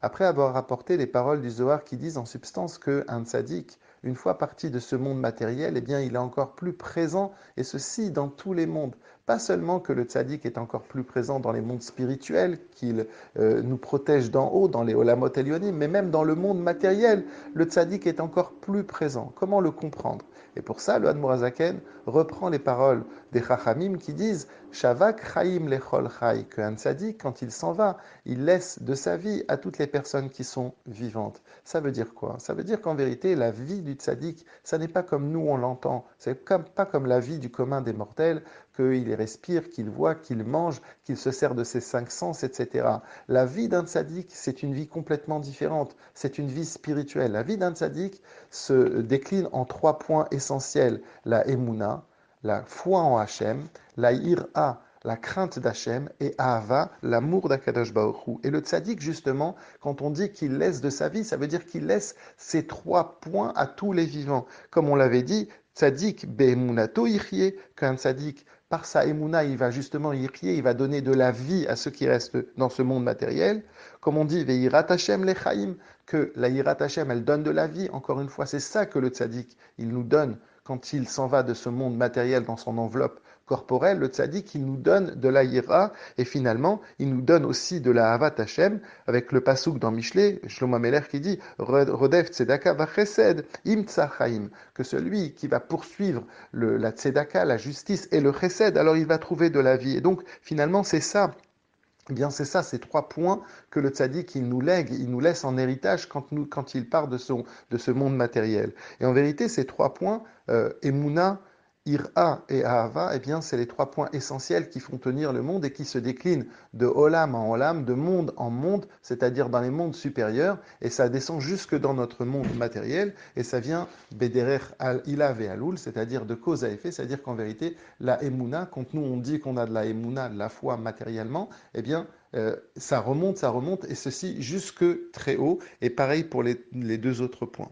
après avoir rapporté les paroles du Zohar qui disent en substance qu'un tzaddik, une fois parti de ce monde matériel, eh bien, il est encore plus présent, et ceci dans tous les mondes. Pas seulement que le tzaddik est encore plus présent dans les mondes spirituels, qu'il nous protège d'en haut, dans les Olamot Elyonim, mais même dans le monde matériel, le tzaddik est encore plus présent. Comment le comprendre? Et pour ça, le Admorazaken reprend les paroles des Chachamim qui disent Shavak Chaim Lechol Chai, qu'un tzaddik, quand il s'en va, il laisse de sa vie à toutes les personnes qui sont vivantes. Ça veut dire quoi? Ça veut dire qu'en vérité, la vie du tzaddik, ça n'est pas comme nous on l'entend. C'est pas comme la vie du commun des mortels, qu'il respire, qu'il voit, qu'il mange, qu'il se sert de ses cinq sens, etc. La vie d'un tzaddik, c'est une vie complètement différente. C'est une vie spirituelle. La vie d'un tzaddik se décline en trois points essentiels. La emuna, la foi en Hachem, la ira, la crainte d'Hachem, et Ahava, l'amour d'Akadosh Baruch Hu. Et le tzaddik, justement, quand on dit qu'il laisse de sa vie, ça veut dire qu'il laisse ces trois points à tous les vivants. Comme on l'avait dit, tzaddik be'emunato yichye, qu'un tzaddik, par sa emuna, il va justement yichye, il va donner de la vie à ceux qui restent dans ce monde matériel. Comme on dit, ve'irat Hashem lechaim, que la irat Hashem, elle donne de la vie. Encore une fois, c'est ça que le tzaddik, il nous donne quand il s'en va de ce monde matériel dans son enveloppe corporelle. Le tzaddik, il nous donne de la ira, et finalement, il nous donne aussi de la havat Hashem, avec le pasouk dans Mishlé, Shlomo Ameler qui dit Rodef tzedaka vachesed im tzachaim, que celui qui va poursuivre la tzedaka, la justice et le chesed, alors il va trouver de la vie. Et donc, finalement, c'est ça. Eh bien, c'est ça, ces trois points que le tzaddik, il nous lègue, il nous laisse en héritage quand il part de ce monde matériel. Et en vérité, ces trois points, Emouna, Ira et Ahava, eh bien, c'est les trois points essentiels qui font tenir le monde et qui se déclinent de Olam en Olam, de monde en monde, c'est-à-dire dans les mondes supérieurs, et ça descend jusque dans notre monde matériel, et ça vient Bederer al-Ila ve'alul, c'est-à-dire de cause à effet, c'est-à-dire qu'en vérité, la Emouna, quand nous on dit qu'on a de la Emouna, de la foi matériellement, eh bien, ça remonte, et ceci jusque très haut, et pareil pour les deux autres points.